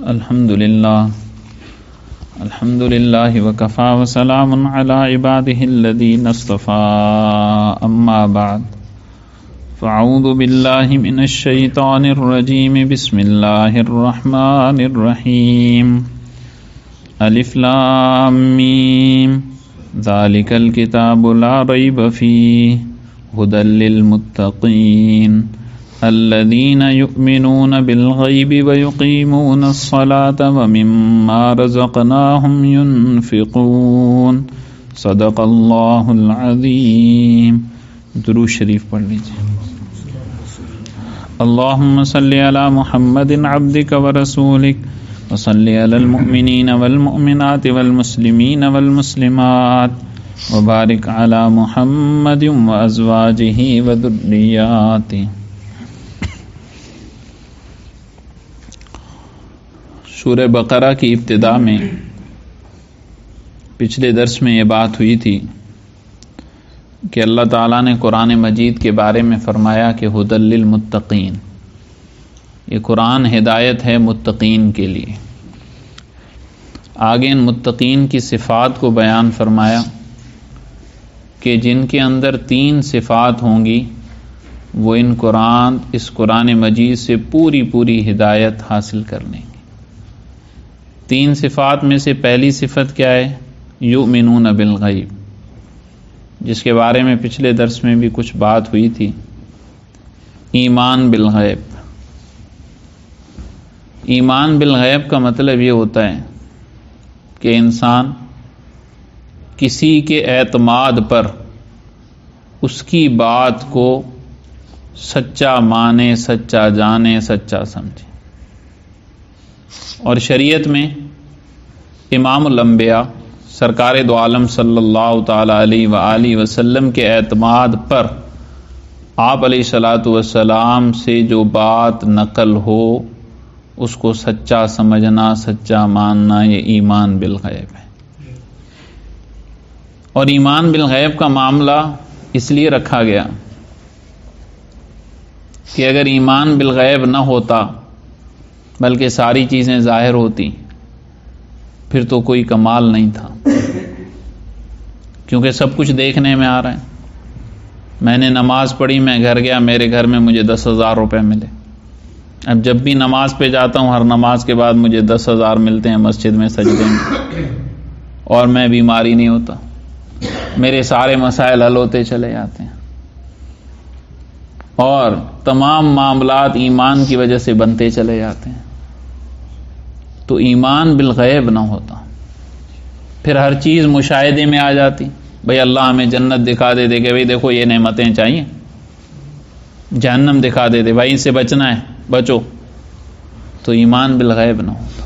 الحمد للہ وکفا وسلام علی عباده الذین اصطفى اما بعد فاعوذ باللہ من الشیطان الرجیم بسم اللہ الرحمن الرحیم الف لام میم ذالک الکتاب لا ریب فیہ ھدی للمتقین الذين يؤمنون بالغيب ويقيمون الصلاة ومما رزقناهم ينفقون صدق اللہ العظیم. درود شریف پڑھ لیجیے. اللهم صل على محمد عبدك ورسولك وصل على المؤمنين والمؤمنات والمسلمين والمسلمات وبارك على محمد وأزواجه وذرياته. سورہ بقرہ کی ابتدا میں پچھلے درس میں یہ بات ہوئی تھی کہ اللہ تعالیٰ نے قرآن مجید کے بارے میں فرمایا کہ ھدی للمتقین، یہ قرآن ہدایت ہے متقین کے لیے. آگے ان متقین کی صفات کو بیان فرمایا کہ جن کے اندر 3 صفات ہوں گی وہ اس قرآن مجید سے پوری ہدایت حاصل کر لیں گے. 3 صفات میں سے پہلی صفت کیا ہے؟ یؤمنون بالغیب، جس کے بارے میں پچھلے درس میں بھی کچھ بات ہوئی تھی. ایمان بالغیب. ایمان بالغیب کا مطلب یہ ہوتا ہے کہ انسان کسی کے اعتماد پر اس کی بات کو سچا مانے، سچا جانے، سچا سمجھے. اور شریعت میں امام الانبیاء سرکار دو عالم صلی اللہ تعالی علیہ وآلہ وسلم کے اعتماد پر آپ علیہ الصلوۃ والسلام سے جو بات نقل ہو اس کو سچا سمجھنا، سچا ماننا، یہ ایمان بالغیب ہے. اور ایمان بالغیب کا معاملہ اس لیے رکھا گیا کہ اگر ایمان بالغیب نہ ہوتا بلکہ ساری چیزیں ظاہر ہوتی پھر تو کوئی کمال نہیں تھا، کیونکہ سب کچھ دیکھنے میں آ رہا ہے. میں نے نماز پڑھی، میں گھر گیا، میرے گھر میں مجھے 10,000 روپے ملے. اب جب بھی نماز پہ جاتا ہوں ہر نماز کے بعد مجھے 10,000 ملتے ہیں مسجد میں سجدے میں، اور میں بیماری نہیں ہوتا، میرے سارے مسائل حل ہوتے چلے جاتے ہیں، اور تمام معاملات ایمان کی وجہ سے بنتے چلے جاتے ہیں. تو ایمان بالغیب نہ ہوتا پھر ہر چیز مشاہدے میں آ جاتی. بھئی اللہ ہمیں جنت دکھا دے کہ بھئی دیکھو یہ نعمتیں چاہیے، جہنم دکھا دے بھائی اس سے بچنا ہے، بچو. تو ایمان بالغیب نہ ہوتا،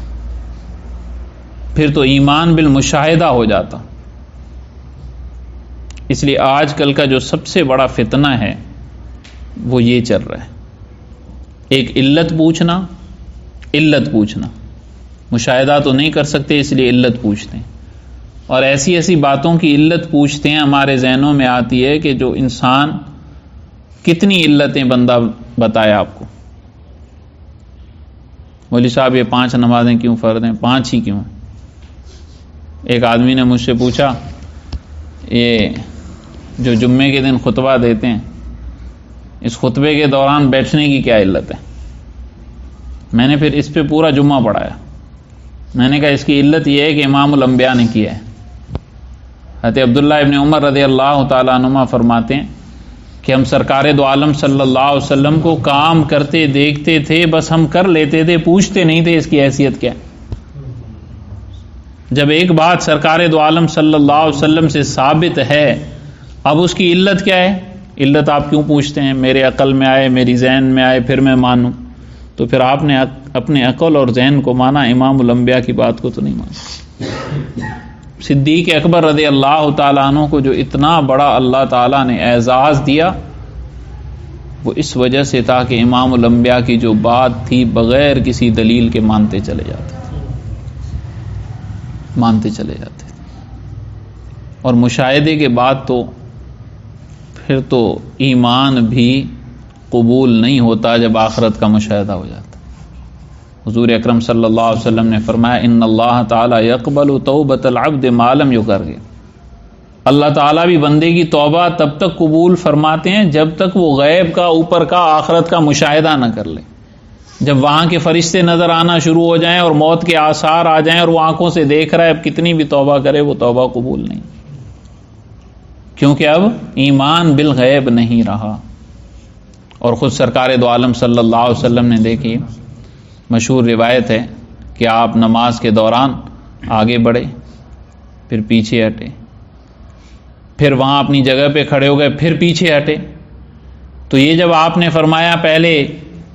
پھر تو ایمان بالمشاہدہ ہو جاتا. اس لیے آج کل کا جو سب سے بڑا فتنہ ہے وہ یہ چل رہا ہے، ایک علت پوچھنا. مشاہدہ تو نہیں کر سکتے اس لیے علت پوچھتے ہیں، اور ایسی باتوں کی علت پوچھتے ہیں ہمارے ذہنوں میں آتی ہے کہ جو انسان کتنی علتیں بندہ بتائے آپ کو. مولوی صاحب یہ 5 نمازیں کیوں فرض ہیں؟ 5 ہی کیوں؟ ایک آدمی نے مجھ سے پوچھا یہ جو جمعے کے دن خطبہ دیتے ہیں اس خطبے کے دوران بیٹھنے کی کیا علت ہے؟ میں نے پھر اس پہ پورا جمعہ پڑھایا. میں نے کہا اس کی علت یہ ہے کہ امام الانبیاء نے کیا ہے. حضرت عبداللہ ابن عمر رضی اللہ تعالیٰ عنہما فرماتے ہیں کہ ہم سرکار دو عالم صلی اللہ علیہ وسلم کو کام کرتے دیکھتے تھے، بس ہم کر لیتے تھے، پوچھتے نہیں تھے اس کی حیثیت کیا ہے. جب ایک بات سرکار دو عالم صلی اللہ علیہ وسلم سے ثابت ہے، اب اس کی علت کیا ہے؟ علت آپ کیوں پوچھتے ہیں؟ میرے عقل میں آئے، میری ذہن میں آئے، پھر میں مانوں. تو پھر آپ نے اپنے عقل اور ذہن کو مانا، امام الانبیاء کی بات کو تو نہیں مانا. صدیق اکبر رضی اللہ تعالیٰ عنہ کو جو اتنا بڑا اللہ تعالیٰ نے اعزاز دیا وہ اس وجہ سے تھا کہ امام الانبیاء کی جو بات تھی بغیر کسی دلیل کے مانتے چلے جاتے تھے. اور مشاہدے کے بعد تو پھر تو ایمان بھی قبول نہیں ہوتا جب آخرت کا مشاہدہ ہو جاتا. حضور اکرم صلی اللہ علیہ وسلم نے فرمایا ان اللہ تعالی یقبل توبۃ العبد ما لم یغرغر، اللہ تعالیٰ بھی بندے کی توبہ تب تک قبول فرماتے ہیں جب تک وہ غیب کا، اوپر کا، آخرت کا مشاہدہ نہ کر لے۔ جب وہاں کے فرشتے نظر آنا شروع ہو جائیں اور موت کے آثار آ جائیں اور وہ آنکھوں سے دیکھ رہا ہے، اب کتنی بھی توبہ کرے وہ توبہ قبول نہیں، کیونکہ اب ایمان بالغیب نہیں رہا۔ اور خود سرکار دو عالم صلی اللہ علیہ وسلم نے دیکھی، مشہور روایت ہے کہ آپ نماز کے دوران آگے بڑھے، پھر پیچھے ہٹے، پھر وہاں اپنی جگہ پہ کھڑے ہو گئے، پھر پیچھے ہٹے۔ تو یہ جب آپ نے فرمایا پہلے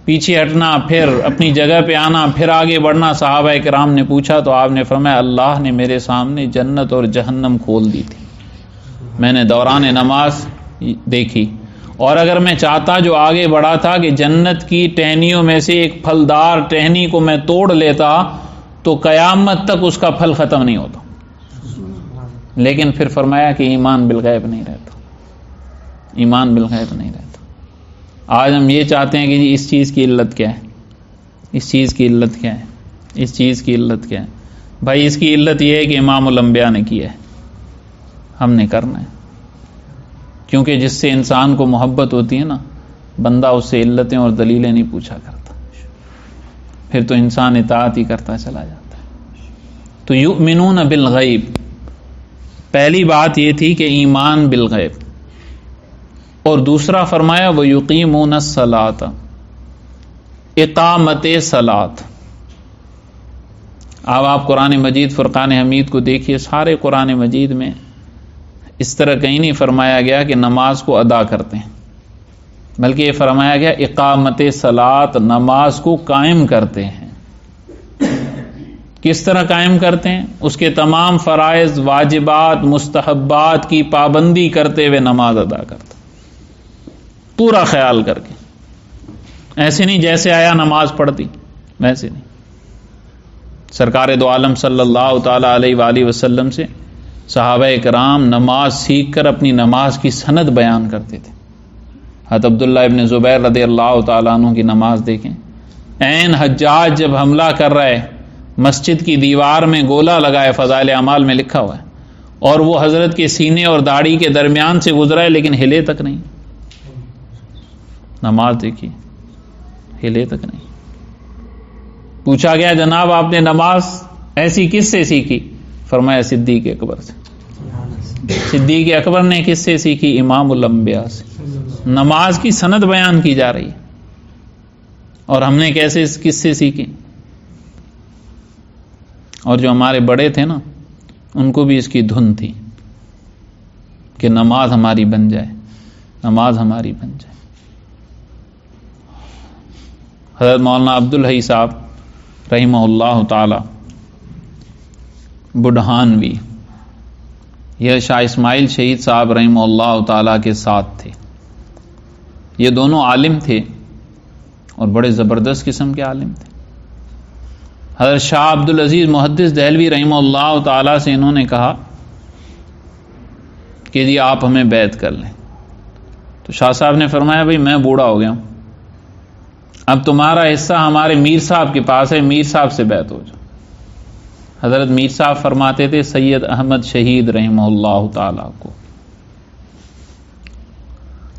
پیچھے ہٹنا، پھر اپنی جگہ پہ آنا، پھر آگے بڑھنا، صحابہ کرام نے پوچھا تو آپ نے فرمایا اللہ نے میرے سامنے جنت اور جہنم کھول دی تھی، میں نے دوران نماز دیکھی، اور اگر میں چاہتا جو آگے بڑھا تھا کہ جنت کی ٹہنیوں میں سے ایک پھلدار ٹہنی کو میں توڑ لیتا تو قیامت تک اس کا پھل ختم نہیں ہوتا، لیکن پھر فرمایا کہ ایمان بالغیب نہیں رہتا، ایمان بالغیب نہیں رہتا۔ آج ہم یہ چاہتے ہیں کہ جی اس چیز کی علت کیا ہے، اس چیز کی علت کیا ہے، اس چیز کی علت کیا ہے؟ بھائی اس کی علت یہ ہے کہ امام الانبیاء نے کیا ہے، ہم نے کرنا ہے، کیونکہ جس سے انسان کو محبت ہوتی ہے نا، بندہ اس سے علتیں اور دلیلیں نہیں پوچھا کرتا، پھر تو انسان اطاعت ہی کرتا چلا جاتا ہے۔ تو یؤمنون بالغیب، پہلی بات یہ تھی کہ ایمان بالغیب، اور دوسرا فرمایا وَيُقِيمُونَ الصَّلَاةَ، اقامت صلاۃ۔ اب آپ قرآن مجید فرقان حمید کو دیکھیے، سارے قرآن مجید میں اس طرح کہیں نہیں فرمایا گیا کہ نماز کو ادا کرتے ہیں، بلکہ یہ فرمایا گیا اقامت صلاۃ، نماز کو قائم کرتے ہیں۔ کس طرح قائم کرتے ہیں؟ اس کے تمام فرائض، واجبات، مستحبات کی پابندی کرتے ہوئے نماز ادا کرتے، پورا خیال کر کے، ایسے نہیں جیسے آیا نماز پڑھتی، ویسے نہیں۔ سرکار دو عالم صلی اللہ تعالی علیہ وآلہ وسلم سے صحابہ کرام نماز سیکھ کر اپنی نماز کی سند بیان کرتے تھے۔ حضرت عبداللہ ابن زبیر رضی اللہ تعالیٰ عنہ کی نماز دیکھیں، عین حجاج جب حملہ کر رہا ہے، مسجد کی دیوار میں گولا لگائے، فضائل اعمال میں لکھا ہوا ہے، اور وہ حضرت کے سینے اور داڑھی کے درمیان سے گزرا ہے لیکن ہلے تک نہیں۔ نماز دیکھیے، ہلے تک نہیں۔ پوچھا گیا جناب آپ نے نماز ایسی کس سے سیکھی؟ فرمایا صدیق اکبر سے۔ صدیق اکبر نے کس سے سیکھی؟ امام الانبیاء سے۔ نماز کی سند بیان کی جا رہی ہے، اور ہم نے کیسے کس سے سیکھی؟ اور جو ہمارے بڑے تھے نا، ان کو بھی اس کی دھن تھی کہ نماز ہماری بن جائے، نماز ہماری بن جائے۔ حضرت مولانا عبدالحی صاحب رحمہ اللہ تعالی بڑھانوی، یہ شاہ اسماعیل شہید صاحب رحمہ اللہ تعالی کے ساتھ تھے۔ یہ دونوں عالم تھے اور بڑے زبردست قسم کے عالم تھے۔ حضرت شاہ عبدالعزیز محدث دہلوی رحمہ اللہ تعالی سے انہوں نے کہا کہ جی آپ ہمیں بیعت کر لیں، تو شاہ صاحب نے فرمایا بھئی میں بوڑھا ہو گیا ہوں، اب تمہارا حصہ ہمارے میر صاحب کے پاس ہے، میر صاحب سے بیعت ہو جاؤ۔ حضرت میر صاحب فرماتے تھے سید احمد شہید رحمہ اللہ تعالی کو۔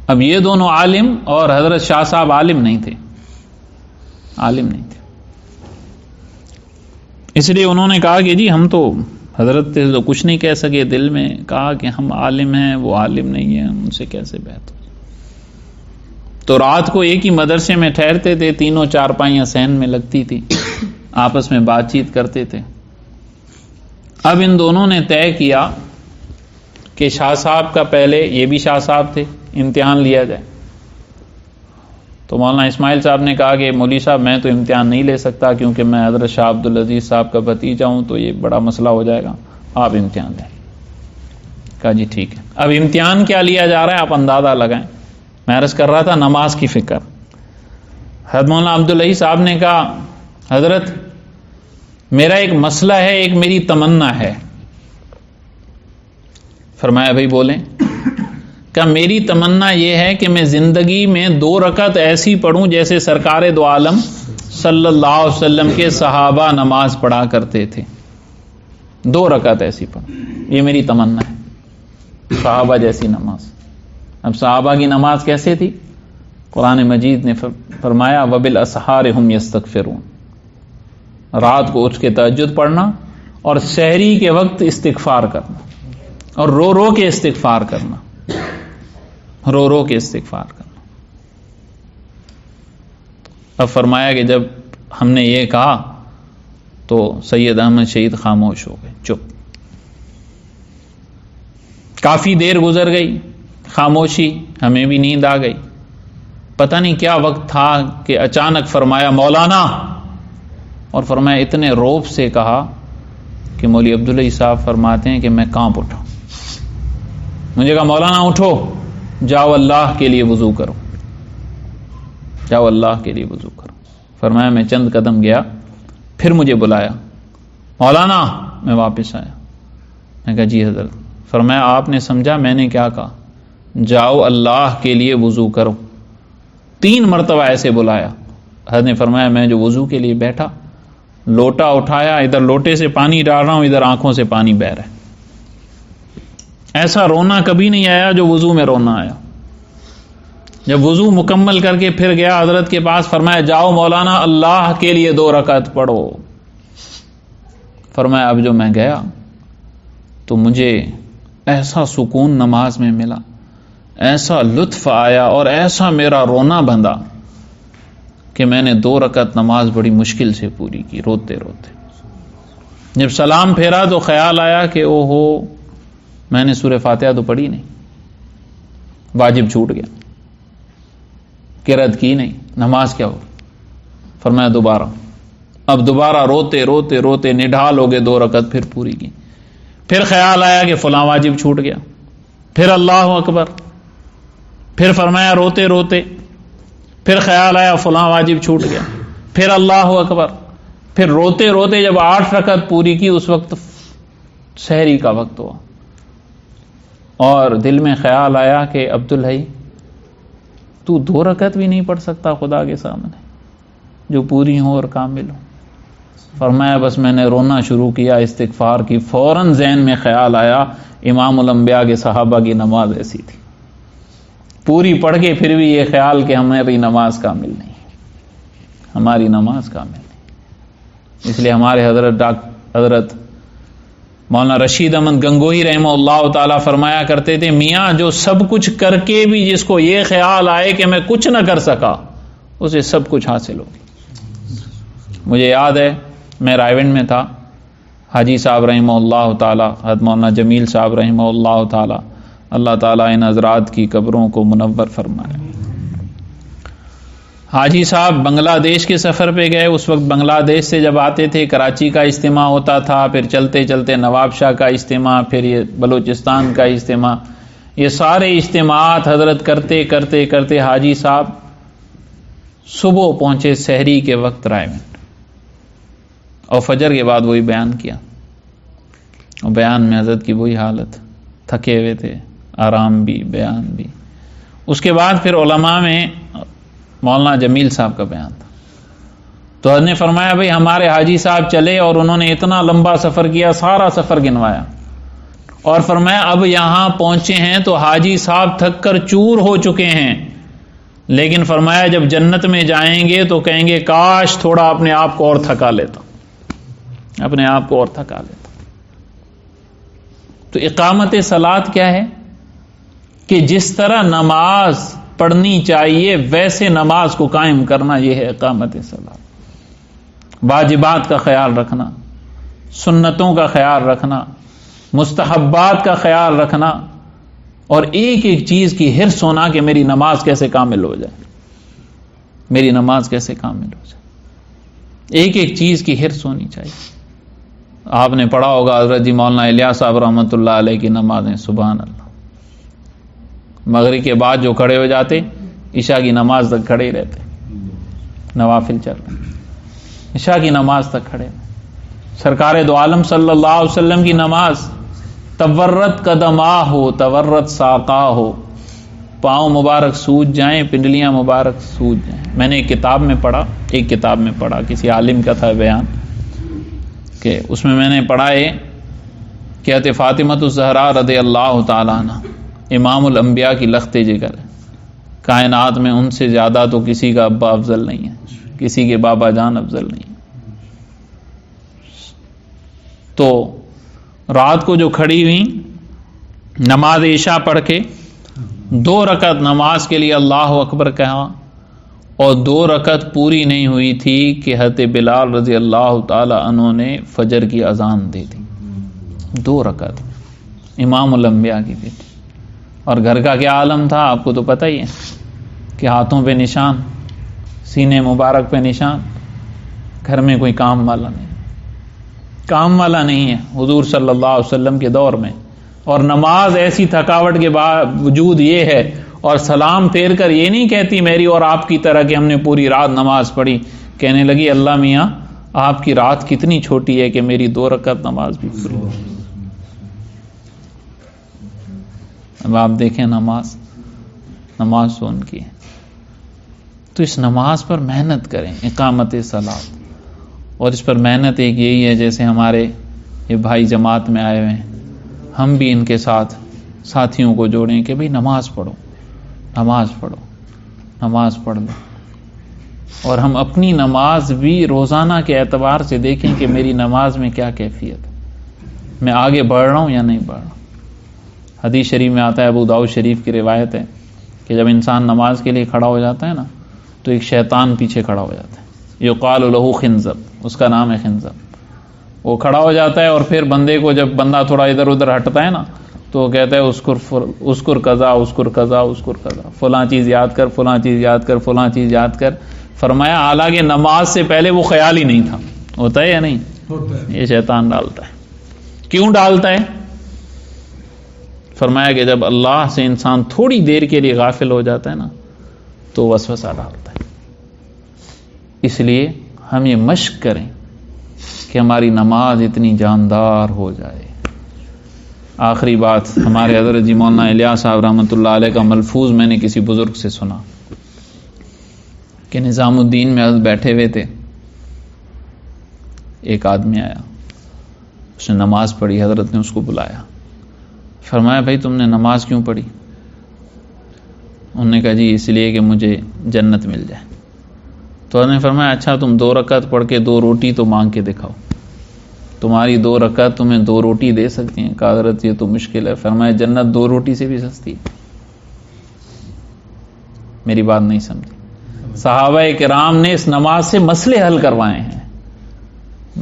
اب یہ دونوں عالم، اور حضرت شاہ صاحب عالم نہیں تھے، عالم نہیں تھے، اس لیے انہوں نے کہا کہ جی ہم تو حضرت تو کچھ نہیں کہہ سکے، دل میں کہا کہ ہم عالم ہیں، وہ عالم نہیں ہیں، ہم ان سے کیسے بیعت ہو۔ تو رات کو ایک ہی مدرسے میں ٹھہرتے تھے، تینوں چارپائیاں صحن میں لگتی تھی، آپس میں بات چیت کرتے تھے۔ اب ان دونوں نے طے کیا کہ شاہ صاحب کا پہلے، یہ بھی شاہ صاحب تھے، امتحان لیا جائے۔ تو مولانا اسماعیل صاحب نے کہا کہ مولوی صاحب میں تو امتحان نہیں لے سکتا کیونکہ میں حضرت شاہ عبدالعزیز صاحب کا بھتیجا ہوں، تو یہ بڑا مسئلہ ہو جائے گا، آپ امتحان لیں۔ کہا جی ٹھیک ہے۔ اب امتحان کیا لیا جا رہا ہے آپ اندازہ لگائیں۔ میں عرض کر رہا تھا نماز کی فکر۔ حضرت مولانا عبداللہ صاحب نے کہا حضرت میرا ایک مسئلہ ہے، ایک میری تمنا ہے۔ فرمایا بھائی بولیں۔ کہ میری تمنا یہ ہے کہ میں زندگی میں 2 رکعت ایسی پڑھوں جیسے سرکار دو عالم صلی اللہ علیہ وسلم کے صحابہ نماز پڑھا کرتے تھے. 2 رکعت ایسی پڑھوں, یہ میری تمنا ہے, صحابہ جیسی نماز. اب صحابہ کی نماز کیسے تھی؟ قرآن مجید نے فرمایا وَبِالْأَسْحَارِ هُمْ يَسْتَغْفِرُونَ, رات کو اٹھ کے تہجد پڑھنا اور سحری کے وقت استغفار کرنا, اور رو رو کے استغفار کرنا, رو رو کے استغفار کرنا. اب فرمایا کہ جب ہم نے یہ کہا تو سید احمد شہید خاموش ہو گئے, چپ. کافی دیر گزر گئی, خاموشی, ہمیں بھی نیند آ گئی. پتہ نہیں کیا وقت تھا کہ اچانک فرمایا مولانا, اور فرمایا اتنے روب سے کہا کہ مولوی عبداللہ صاحب فرماتے ہیں کہ میں کانپ اٹھا. مجھے کہا مولانا اٹھو, جاؤ اللہ کے لیے وضو کرو, جاؤ اللہ کے لیے وضو کرو. فرمایا میں چند قدم گیا, پھر مجھے بلایا مولانا. میں واپس آیا, میں کہا جی حضرت. فرمایا آپ نے سمجھا میں نے کیا کہا؟ جاؤ اللہ کے لیے وضو کرو. 3 مرتبہ ایسے بلایا. حضرت نے فرمایا میں جو وضو کے لیے بیٹھا, لوٹا اٹھایا, ادھر لوٹے سے پانی ڈال رہا ہوں, ادھر آنکھوں سے پانی بہہ رہا ہے. ایسا رونا کبھی نہیں آیا جو وضو میں رونا آیا. جب وضو مکمل کر کے پھر گیا حضرت کے پاس, فرمایا جاؤ مولانا اللہ کے لیے 2 رکعت پڑھو. فرمایا اب جو میں گیا تو مجھے ایسا سکون نماز میں ملا, ایسا لطف آیا اور ایسا میرا رونا بندھا کہ میں نے 2 رکعت نماز بڑی مشکل سے پوری کی, روتے روتے. جب سلام پھیرا تو خیال آیا کہ او ہو میں نے سورہ فاتحہ تو پڑھی نہیں, واجب چھوٹ گیا, قرأت کی نہیں, نماز کیا ہو. فرمایا دوبارہ. اب دوبارہ روتے روتے روتے نڈھال ہو گئے, 2 رکعت پھر پوری کی. پھر خیال آیا کہ فلاں واجب چھوٹ گیا, پھر اللہ اکبر. پھر فرمایا روتے روتے, پھر خیال آیا فلاں واجب چھوٹ گیا, پھر اللہ اکبر. پھر روتے روتے جب 8 رکعت پوری کی, اس وقت سحری کا وقت ہوا, اور دل میں خیال آیا کہ عبدالحی تو 2 رکعت بھی نہیں پڑھ سکتا خدا کے سامنے جو پوری ہوں اور کامل ہوں. فرمایا بس میں نے رونا شروع کیا, استغفار کی. فوراً ذہن میں خیال آیا امام الانبیاء کے صحابہ کی نماز ایسی تھی, پوری پڑھ کے پھر بھی یہ خیال کہ ہماری نماز کامل نہیں, ہماری نماز کامل نہیں. اس لیے ہمارے حضرت مولانا رشید احمد گنگوہی رحمہ اللہ تعالیٰ فرمایا کرتے تھے میاں جو سب کچھ کر کے بھی جس کو یہ خیال آئے کہ میں کچھ نہ کر سکا, اسے سب کچھ حاصل ہوگی. مجھے یاد ہے میں رائے گنج میں تھا, حاجی صاحب رحمہ اللہ تعالیٰ, حضرت مولانا جمیل صاحب رحمہ اللہ تعالیٰ, اللہ تعالیٰ ان حضرات کی قبروں کو منور فرمائے. حاجی صاحب بنگلہ دیش کے سفر پہ گئے. اس وقت بنگلہ دیش سے جب آتے تھے کراچی کا اجتماع ہوتا تھا, پھر چلتے چلتے نواب شاہ کا اجتماع, پھر یہ بلوچستان کا اجتماع, یہ سارے اجتماعات حضرت کرتے کرتے کرتے حاجی صاحب صبح پہنچے سحری کے وقت رائے گنج, اور فجر کے بعد وہی بیان کیا. اور بیان میں حضرت کی وہی حالت, تھکے ہوئے تھے, آرام بھی بیان بھی. اس کے بعد پھر علماء میں مولانا جمیل صاحب کا بیان تھا. تو حضرت نے فرمایا بھئی ہمارے حاجی صاحب چلے اور انہوں نے اتنا لمبا سفر کیا, سارا سفر گنوایا, اور فرمایا اب یہاں پہنچے ہیں تو حاجی صاحب تھک کر چور ہو چکے ہیں, لیکن فرمایا جب جنت میں جائیں گے تو کہیں گے کاش تھوڑا اپنے آپ کو اور تھکا لیتا, اپنے آپ کو اور تھکا لیتا. تو اقامت صلاۃ کیا ہے کہ جس طرح نماز پڑھنی چاہیے ویسے نماز کو قائم کرنا, یہ ہے اقامت صلاۃ. واجبات کا خیال رکھنا, سنتوں کا خیال رکھنا, مستحبات کا خیال رکھنا, اور ایک ایک چیز کی حرص ہونا کہ میری نماز کیسے کامل ہو جائے, میری نماز کیسے کامل ہو جائے. ایک ایک چیز کی حرص ہونی چاہیے. آپ نے پڑھا ہوگا حضرت جی مولانا الیاس صاحب رحمۃ اللہ علیہ کی نمازیں, سبحان اللہ, مغرب کے بعد جو کھڑے ہو جاتے عشاء کی نماز تک کھڑے ہی رہتے, نوافل چل رہے, عشاء کی نماز تک کھڑے. سرکار دو عالم صلی اللہ علیہ وسلم کی نماز تورت قدماہ ہو تورت ساقا ہو, پاؤں مبارک سوج جائیں، پنڈلیاں مبارک سوج جائیں. میں نے ایک کتاب میں پڑھا کسی عالم کا تھا بیان کہ اس میں نے پڑھا ہے کہ فاطمۃ الزہرا رضی اللہ تعالیٰ عنہ امام الانبیاء کی لخت جگر ہے. کائنات میں ان سے زیادہ تو کسی کا ابا افضل نہیں ہے، کسی کے بابا جان افضل نہیں ہے. تو رات کو جو کھڑی ہوئی نماز عشاء پڑھ کے 2 رکعت نماز کے لیے اللہ اکبر کہا، اور 2 رکعت پوری نہیں ہوئی تھی کہ حضرت بلال رضی اللہ تعالی عنہ نے فجر کی اذان دے دی. 2 رکعت امام الانبیاء کی بیٹی. اور گھر کا کیا عالم تھا آپ کو تو پتہ ہی ہے کہ ہاتھوں پہ نشان، سینے مبارک پہ نشان. گھر میں کوئی کام والا نہیں ہے حضور صلی اللہ علیہ وسلم کے دور میں. اور نماز ایسی تھکاوٹ کے باوجود یہ ہے، اور سلام پھیر کر یہ نہیں کہتی میری اور آپ کی طرح کہ ہم نے پوری رات نماز پڑھی. کہنے لگی اللہ میاں آپ کی رات کتنی چھوٹی ہے کہ میری 2 رکعت نماز بھی پوری. اب آپ دیکھیں نماز تو ان کی ہے. تو اس نماز پر محنت کریں، اقامت صلاۃ. اور اس پر محنت ایک یہی ہے، جیسے ہمارے یہ بھائی جماعت میں آئے ہوئے ہیں، ہم بھی ان کے ساتھ ساتھیوں کو جوڑیں کہ بھئی نماز پڑھو، نماز پڑھ لو. اور ہم اپنی نماز بھی روزانہ کے اعتبار سے دیکھیں کہ میری نماز میں کیا کیفیت ہے، میں آگے بڑھ رہا ہوں یا نہیں بڑھ رہا ہوں. حدیث شریف میں آتا ہے، ابو داؤد شریف کی روایت ہے کہ جب انسان نماز کے لیے کھڑا ہو جاتا ہے نا تو ایک شیطان پیچھے کھڑا ہو جاتا ہے، یقال لہ خنزب، اس کا نام ہے خنزب. وہ کھڑا ہو جاتا ہے اور پھر بندے کو جب بندہ تھوڑا ادھر ادھر ہٹتا ہے نا تو وہ کہتا ہے اسکر قضا، فلاں چیز یاد کر. فرمایا حالانکہ نماز سے پہلے وہ خیال ہی نہیں تھا. ہوتا ہے یا نہیں؟ یہ شیطان ڈالتا ہے. کیوں ڈالتا ہے؟ فرمایا کہ جب اللہ سے انسان تھوڑی دیر کے لیے غافل ہو جاتا ہے نا تو وسوسہ ڈالتا ہے. اس لیے ہم یہ مشق کریں کہ ہماری نماز اتنی جاندار ہو جائے. آخری بات، ہمارے حضرت جی مولانا الیاس صاحب رحمۃ اللہ علیہ کا ملفوظ میں نے کسی بزرگ سے سنا کہ نظام الدین میں حضرت بیٹھے ہوئے تھے، ایک آدمی آیا، اس نے نماز پڑھی، حضرت نے اس کو بلایا، فرمایا بھائی تم نے نماز کیوں پڑھی؟ انہوں نے کہا جی اس لیے کہ مجھے جنت مل جائے. تو حضرت نے فرمایا اچھا تم 2 رکعت پڑھ کے 2 روٹی تو مانگ کے دکھاؤ، تمہاری 2 رکعت تمہیں 2 روٹی دے سکتی ہیں. کہا حضرت یہ تو مشکل ہے. فرمایا جنت 2 روٹی سے بھی سستی ہے. میری بات نہیں سمجھی. صحابہ کرام نے اس نماز سے مسئلے حل کروائے ہیں.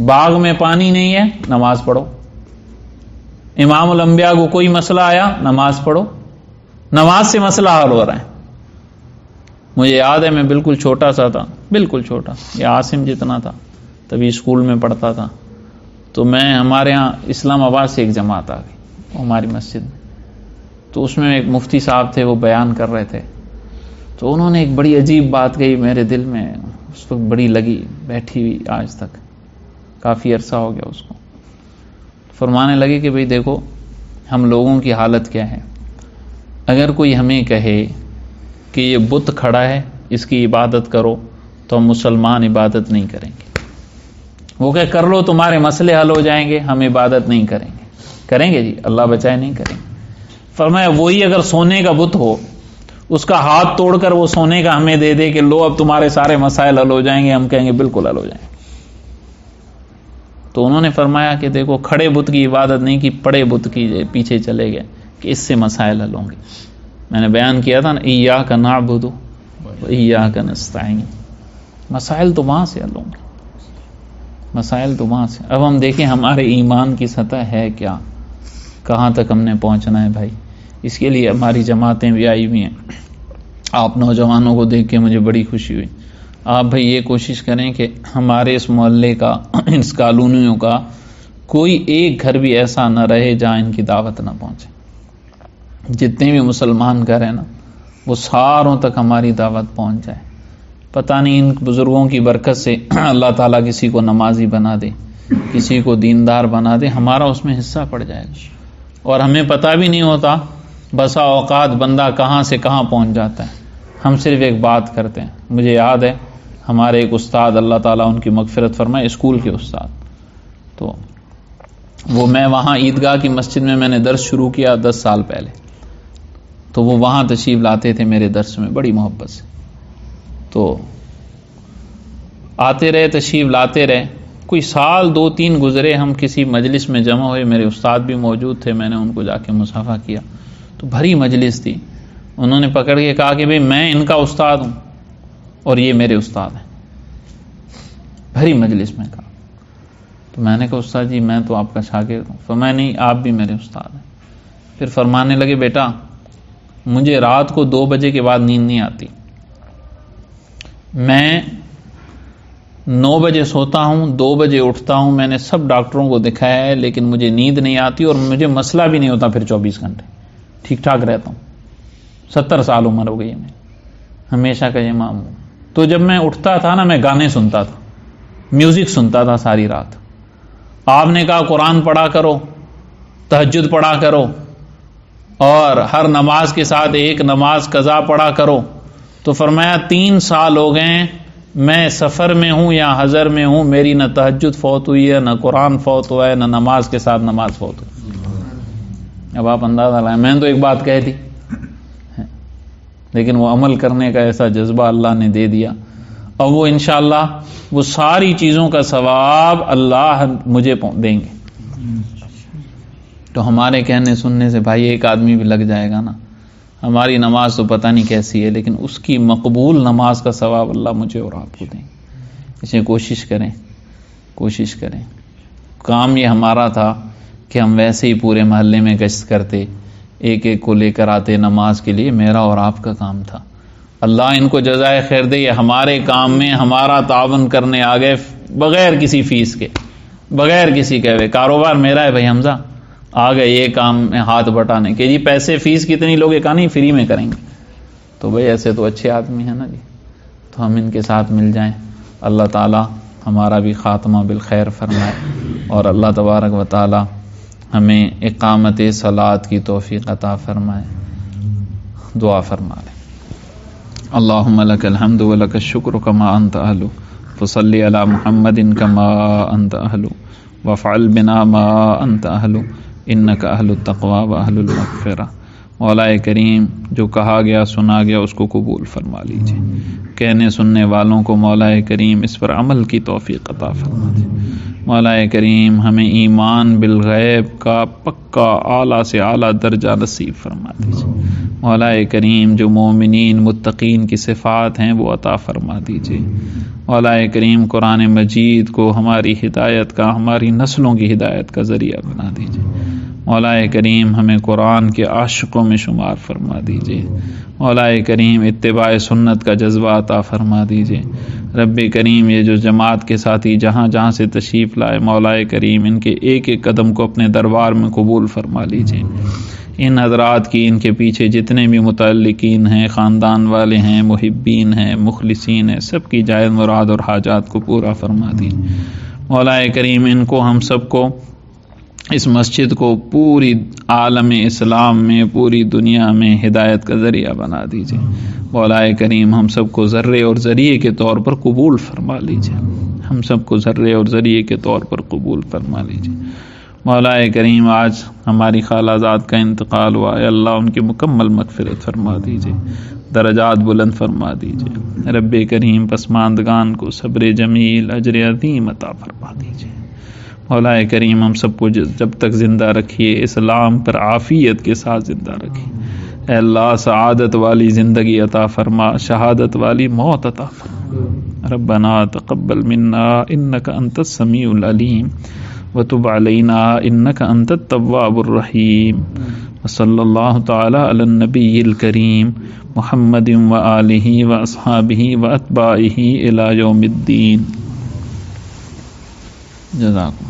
باغ میں پانی نہیں ہے، نماز پڑھو. امام الانبیاء کو کوئی مسئلہ آیا، نماز پڑھو. نماز سے مسئلہ حل ہو رہا ہے. مجھے یاد ہے میں بالکل چھوٹا سا تھا، بالکل چھوٹا، یہ عاصم جتنا تھا، تبھی اسکول میں پڑھتا تھا. تو میں ہمارے ہاں اسلام آباد سے ایک جماعت آ گئی ہماری مسجد میں. تو اس میں ایک مفتی صاحب تھے، وہ بیان کر رہے تھے. تو انہوں نے ایک بڑی عجیب بات کہی، میرے دل میں اس وقت بڑی لگی، بیٹھی ہوئی آج تک، کافی عرصہ ہو گیا اس کو. فرمانے لگے کہ بھئی دیکھو ہم لوگوں کی حالت کیا ہے. اگر کوئی ہمیں کہے کہ یہ بت کھڑا ہے اس کی عبادت کرو تو ہم مسلمان عبادت نہیں کریں گے. وہ کہ کر لو تمہارے مسئلے حل ہو جائیں گے، ہم عبادت نہیں کریں گے. کریں گے جی؟ اللہ بچائے نہیں کریں گے. فرمایا وہی اگر سونے کا بت ہو، اس کا ہاتھ توڑ کر وہ سونے کا ہمیں دے دے کہ لو اب تمہارے سارے مسائل حل ہو جائیں گے، ہم کہیں گے بالکل حل ہو جائیں گے. تو انہوں نے فرمایا کہ دیکھو کھڑے بت کی عبادت نہیں کی، پڑے بت کی پیچھے چلے گئے کہ اس سے مسائل حل ہوں گے. میں نے بیان کیا تھا نا ایاک نعبد و ایاک نستعین. مسائل تو وہاں سے حل ہوں گے، مسائل تو وہاں سے. اب ہم دیکھیں ہمارے ایمان کی سطح ہے کیا، کہاں تک ہم نے پہنچنا ہے بھائی. اس کے لیے ہماری جماعتیں بھی آئی ہوئی ہیں. آپ نوجوانوں کو دیکھ کے مجھے بڑی خوشی ہوئی. آپ بھائی یہ کوشش کریں کہ ہمارے اس محلے کا، اس کالونیوں کا کوئی ایک گھر بھی ایسا نہ رہے جہاں ان کی دعوت نہ پہنچے. جتنے بھی مسلمان گھر ہیں نا وہ ساروں تک ہماری دعوت پہنچ جائے. پتہ نہیں ان بزرگوں کی برکت سے اللہ تعالیٰ کسی کو نمازی بنا دے، کسی کو دیندار بنا دے، ہمارا اس میں حصہ پڑ جائے گا. اور ہمیں پتہ بھی نہیں ہوتا بسا اوقات بندہ کہاں سے کہاں پہنچ جاتا ہے. ہم صرف ایک بات کرتے ہیں. مجھے یاد ہے ہمارے ایک استاد، اللہ تعالیٰ ان کی مغفرت فرمائے، اسکول کے استاد، تو وہ میں وہاں عیدگاہ کی مسجد میں نے درس شروع کیا 10 سال پہلے، تو وہ وہاں تشریف لاتے تھے میرے درس میں بڑی محبت سے. تو آتے رہے، تشریف لاتے رہے. کوئی سال 2-3 گزرے، ہم کسی مجلس میں جمع ہوئے، میرے استاد بھی موجود تھے، میں نے ان کو جا کے مصافحہ کیا. تو بھری مجلس تھی. انہوں نے پکڑ کے کہا کہ بھئی میں ان کا استاد ہوں اور یہ میرے استاد ہیں. بھری مجلس میں کہا. تو میں نے کہا استاد جی میں تو آپ کا شاگرد ہوں. فرمایا نہیں، آپ بھی میرے استاد ہیں. پھر فرمانے لگے بیٹا مجھے رات کو 2 بجے کے بعد نیند نہیں آتی، میں 9 بجے سوتا ہوں، 2 بجے اٹھتا ہوں. میں نے سب ڈاکٹروں کو دکھایا ہے لیکن مجھے نیند نہیں آتی اور مجھے مسئلہ بھی نہیں ہوتا. پھر 24 گھنٹے ٹھیک ٹھاک رہتا ہوں. 70 سال عمر ہو گئی ہے میں، ہمیشہ کا یہ معمول. تو جب میں اٹھتا تھا نا، میں گانے سنتا تھا، میوزک سنتا تھا ساری رات. آپ نے کہا قرآن پڑھا کرو، تہجد پڑھا کرو، اور ہر نماز کے ساتھ ایک نماز قضا پڑھا کرو. تو فرمایا 3 سال ہو گئے میں سفر میں ہوں یا حضر میں ہوں، میری نہ تہجد فوت ہوئی ہے، نہ قرآن فوت ہوا ہے، نہ نماز کے ساتھ نماز فوت ہوئی. اب آپ اندازہ لائیں، میں نے تو ایک بات کہہ دی لیکن وہ عمل کرنے کا ایسا جذبہ اللہ نے دے دیا. اور وہ انشاءاللہ وہ ساری چیزوں کا ثواب اللہ مجھے دیں گے. تو ہمارے کہنے سننے سے بھائی ایک آدمی بھی لگ جائے گا نا. ہماری نماز تو پتہ نہیں کیسی ہے لیکن اس کی مقبول نماز کا ثواب اللہ مجھے اور آپ کو دیں گے. اسے کوشش کریں. کام یہ ہمارا تھا کہ ہم ویسے ہی پورے محلے میں گشت کرتے، ایک ایک کو لے کر آتے نماز کے لیے. میرا اور آپ کا کام تھا. اللہ ان کو جزائے خیر دے، یہ ہمارے کام میں ہمارا تعاون کرنے آ گئے بغیر کسی فیس کے، بغیر کسی کہے. کاروبار میرا ہے بھائی حمزہ، آ گئے یہ کام میں ہاتھ بٹانے کہ جی پیسے فیس کتنی لوگے، کہا نہیں فری میں کریں گے. تو بھائی ایسے تو اچھے آدمی ہیں نا جی، تو ہم ان کے ساتھ مل جائیں. اللہ تعالی ہمارا بھی خاتمہ بالخیر فرمائے اور اللہ تبارک و تعالی ہمیں اقامت صلاۃ کی توفیق عطا فرمائے. دعا فرما لیں. اللہم لک الحمد ولک الشکر کما انت اہل، فصلی علی محمد کما انت اہل، وافعل بنا ما انت اہل، انک اہل التقوی و اہل المغفرہ. مولا کریم جو کہا گیا سنا گیا اس کو قبول فرما لیجیے. کہنے سننے والوں کو مولا کریم اس پر عمل کی توفیق عطا فرما دیجیے. مولا کریم ہمیں ایمان بالغیب کا پکا اعلیٰ سے اعلیٰ درجہ نصیب فرما دیجیے. مولا کریم جو مومنین متقین کی صفات ہیں وہ عطا فرما دیجیے. مولا کریم قرآن مجید کو ہماری ہدایت کا، ہماری نسلوں کی ہدایت کا ذریعہ بنا دیجیے. مولا کریم ہمیں قرآن کے عاشقوں میں شمار فرما دیجیے. مولا کریم اتباع سنت کا جذبہ عطا فرما دیجیے. رب کریم یہ جو جماعت کے ساتھی جہاں جہاں سے تشریف لائے، مولا کریم ان کے ایک ایک قدم کو اپنے دربار میں قبول فرما لیجیے. ان حضرات کی، ان کے پیچھے جتنے بھی متعلقین ہیں، خاندان والے ہیں، محبین ہیں، مخلصین ہیں، سب کی جائز مراد اور حاجات کو پورا فرما دیجیے. مولا کریم ان کو، ہم سب کو، اس مسجد کو پوری عالم اسلام میں، پوری دنیا میں ہدایت کا ذریعہ بنا دیجیے. مولا کریم ہم سب کو ذرے اور ذریعے کے طور پر قبول فرما لیجیے. ہم سب کو ذرے اور ذریعے کے طور پر قبول فرما لیجیے. مولا کریم آج ہماری خالہ زاد کا انتقال ہوا ہے، اللہ ان کی مکمل مغفرت فرما دیجیے، درجات بلند فرما دیجیے. رب کریم پسماندگان کو صبر جمیل، اجر عظیم عطا فرما دیجیے. مولا کریم ہم سب کو جب تک زندہ رکھیے اسلام پر عافیت کے ساتھ زندہ رکھیے. اے اللہ سعادت والی زندگی عطا فرما، شہادت والی موت عطا فرما. ربنا تقبل منا انک انت السمیع العلیم وتب علینا انک انت التواب الرحیم. وصلی اللہ تعالی علی النبی الکریم محمد وآلہ واصحابہ واتباعہ الی یوم الدین. جزاکم.